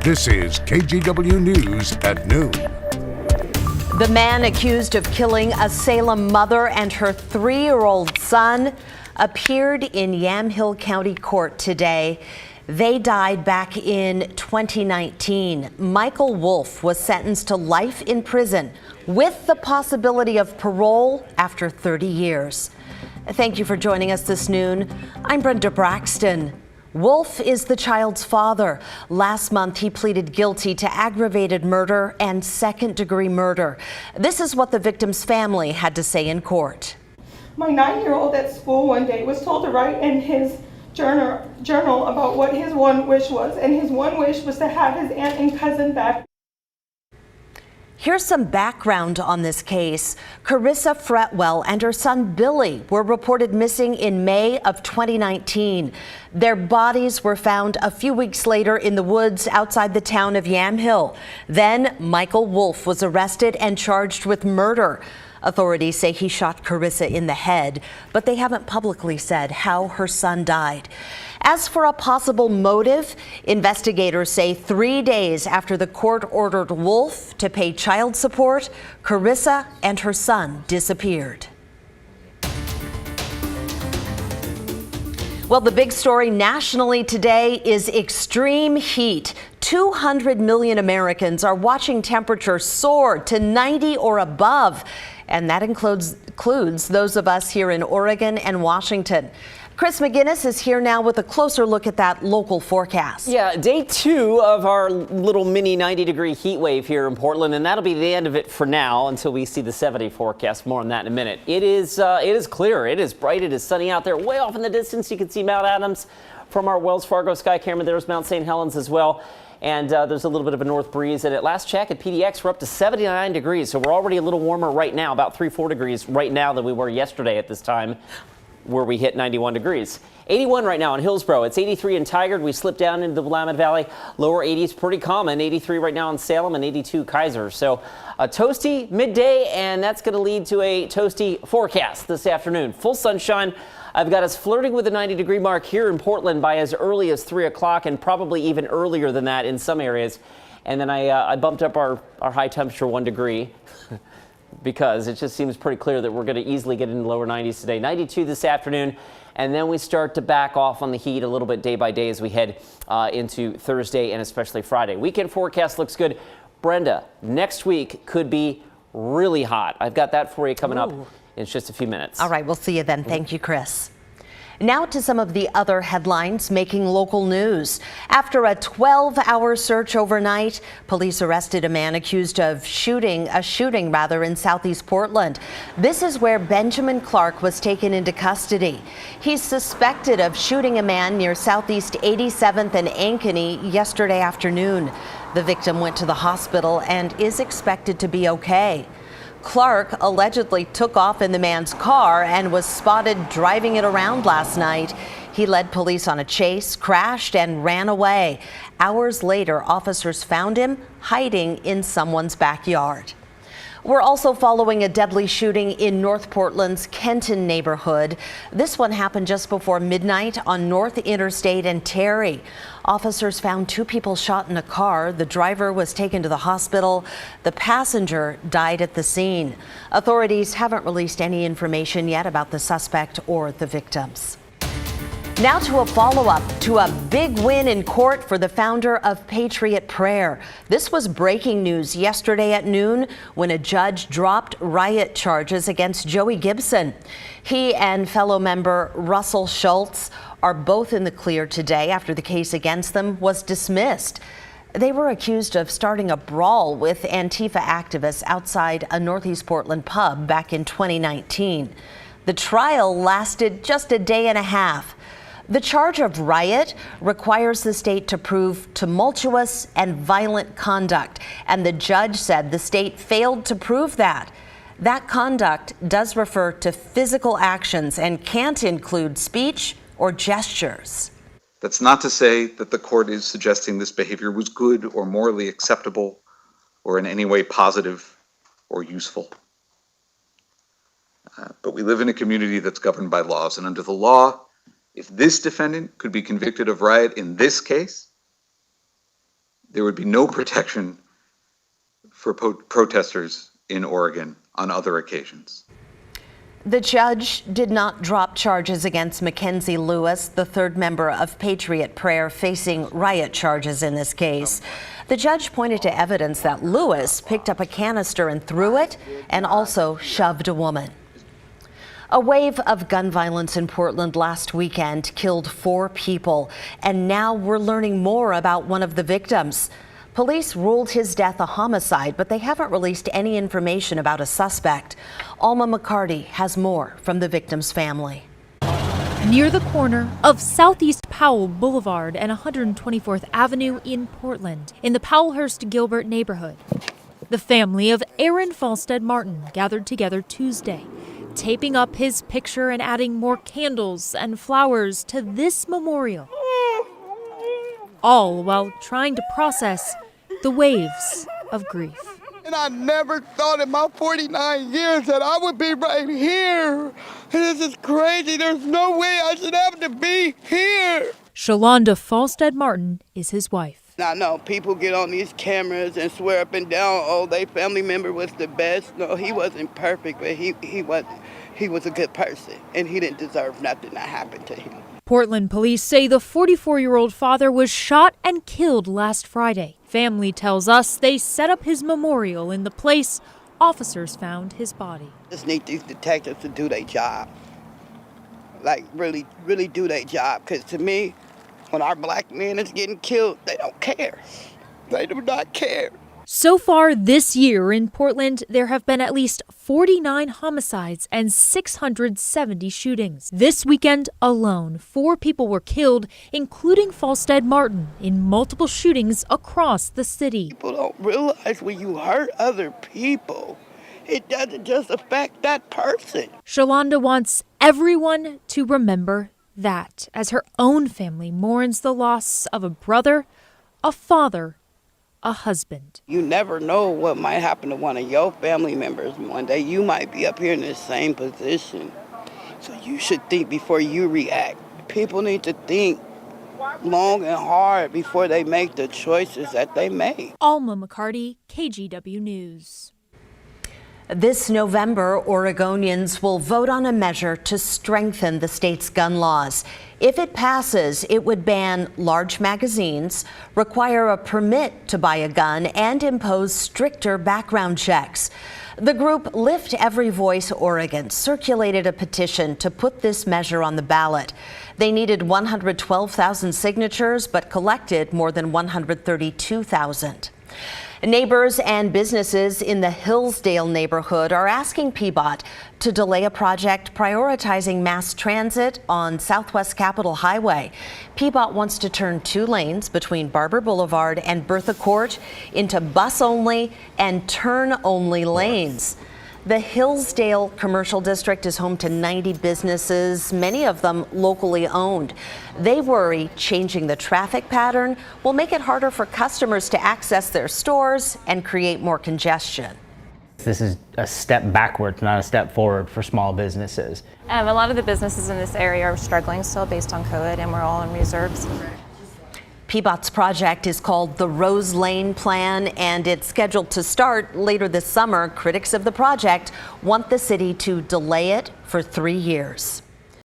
This is KGW News at noon. The man accused of killing a Salem mother and her 3-year-old son appeared in Yamhill County Court today. They died back in 2019. Michael Wolff was sentenced to life in prison with the possibility of parole after 30 years. Thank you for joining us this noon. I'm Brenda Braxton. Wolff is the child's father. Last month, he pleaded guilty to aggravated murder and second-degree murder. This is what the victim's family had to say in court. My 9-year-old at school one day was told to write in his journal about what his one wish was, and his one wish was to have his aunt and cousin back. Here's some background on this case. Carissa Fretwell and her son Billy were reported missing in May of 2019. Their bodies were found a few weeks later in the woods outside the town of Yamhill. Then Michael Wolff was arrested and charged with murder. Authorities say he shot Carissa in the head, but they haven't publicly said how her son died. As for a possible motive, investigators say 3 days after the court ordered Wolff to pay child support, Carissa and her son disappeared. Well, the big story nationally today is extreme heat. 200 million Americans are watching temperatures soar to 90 or above, and that includes those of us here in Oregon and Washington. Chris McGinnis is here now with a closer look at that local forecast. Yeah, day 2 of our little mini 90-degree heat wave here in Portland, and that'll be the end of it for now until we see the 70 forecast. More on that in a minute. It is clear, it is bright, it is sunny out there. Way off in the distance, you can see Mount Adams from our Wells Fargo sky camera. There's Mount St. Helens as well. And there's a little bit of a north breeze. And at last check at PDX, we're up to 79 degrees. So we're already a little warmer right now, about 3-4 degrees right now than we were yesterday at this time, where we hit 91 degrees. 81 right now in Hillsborough. It's 83 in Tigard. We slipped down into the Willamette Valley. Lower 80s pretty common. 83 right now in Salem and 82 Kaiser. So a toasty midday, and that's going to lead to a toasty forecast this afternoon. Full sunshine. I've got us flirting with the 90-degree mark here in Portland by as early as 3 o'clock and probably even earlier than that in some areas. And then I bumped up our high temperature 1 degree. Because it just seems pretty clear that we're going to easily get into lower 90s today. 92 this afternoon, and then we start to back off on the heat a little bit day by day as we head into Thursday and especially Friday. Weekend forecast looks good. Brenda, next week could be really hot. I've got that for you coming up in just a few minutes. All right, we'll see you then. Thank you, Chris. Now to some of the other headlines making local news. After a 12-hour search overnight, police arrested a man accused of shooting in southeast Portland. This is where Benjamin Clark was taken into custody. He's suspected of shooting a man near southeast 87th and Ankeny yesterday afternoon. The victim went to the hospital and is expected to be okay. Clark allegedly took off in the man's car and was spotted driving it around last night. He led police on a chase, crashed, and ran away. Hours later, officers found him hiding in someone's backyard. We're also following a deadly shooting in North Portland's Kenton neighborhood. This one happened just before midnight on North Interstate and Terry. Officers found 2 people shot in a car. The driver was taken to the hospital. The passenger died at the scene. Authorities haven't released any information yet about the suspect or the victims. Now to a follow-up to a big win in court for the founder of Patriot Prayer. This was breaking news yesterday at noon when a judge dropped riot charges against Joey Gibson. He and fellow member Russell Schultz are both in the clear today after the case against them was dismissed. They were accused of starting a brawl with Antifa activists outside a Northeast Portland pub back in 2019. The trial lasted just a day and a half. The charge of riot requires the state to prove tumultuous and violent conduct, and the judge said the state failed to prove that. That conduct does refer to physical actions and can't include speech or gestures. That's not to say that the court is suggesting this behavior was good or morally acceptable or in any way positive or useful. But we live in a community that's governed by laws, and under the law, if this defendant could be convicted of riot in this case, there would be no protection for protesters in Oregon on other occasions. The judge did not drop charges against Mackenzie Lewis, the third member of Patriot Prayer facing riot charges in this case. The judge pointed to evidence that Lewis picked up a canister and threw it and also shoved a woman. A wave of gun violence in Portland last weekend killed 4 people, and now we're learning more about one of the victims. Police ruled his death a homicide, but they haven't released any information about a suspect. Alma McCarty has more from the victim's family. Near the corner of Southeast Powell Boulevard and 124th Avenue in Portland, in the Powellhurst-Gilbert neighborhood, the family of Aaron Falstead Martin gathered together Tuesday, taping up his picture and adding more candles and flowers to this memorial, all while trying to process the waves of grief. And I never thought in my 49 years that I would be right here. This is crazy. There's no way I should have to be here. Shalonda Falstead Martin is his wife. I know people get on these cameras and swear up and down, oh, their family member was the best. No, he wasn't perfect, but he was a good person, and he didn't deserve nothing that happened to him. Portland police say the 44-year-old father was shot and killed last Friday. Family tells us they set up his memorial in the place officers found his body. Just need these detectives to do their job. Like, really, really do their job. Because to me, when our black man is getting killed, they don't care. They do not care. So far this year in Portland, there have been at least 49 homicides and 670 shootings. This weekend alone, 4 people were killed, including Falstead Martin, in multiple shootings across the city. People don't realize when you hurt other people, it doesn't just affect that person. Shalonda wants everyone to remember that as her own family mourns the loss of a brother, a father, a husband. You never know what might happen to one of your family members. One day you might be up here in the same position. So you should think before you react. People need to think long and hard before they make the choices that they make. Alma McCarty, KGW News. This November, Oregonians will vote on a measure to strengthen the state's gun laws. If it passes, it would ban large magazines, require a permit to buy a gun, and impose stricter background checks. The group Lift Every Voice Oregon circulated a petition to put this measure on the ballot. They needed 112,000 signatures, but collected more than 132,000. Neighbors and businesses in the Hillsdale neighborhood are asking PBOT to delay a project prioritizing mass transit on Southwest Capitol Highway. PBOT wants to turn 2 lanes between Barber Boulevard and Bertha Court into bus-only and turn-only lanes. The Hillsdale Commercial District is home to 90 businesses, many of them locally owned. They worry changing the traffic pattern will make it harder for customers to access their stores and create more congestion. This is a step backwards, not a step forward for small businesses. A lot of the businesses in this area are struggling still based on COVID, and we're all on reserves. PBOT's project is called the Rose Lane Plan, and it's scheduled to start later this summer. Critics of the project want the city to delay it for 3 years.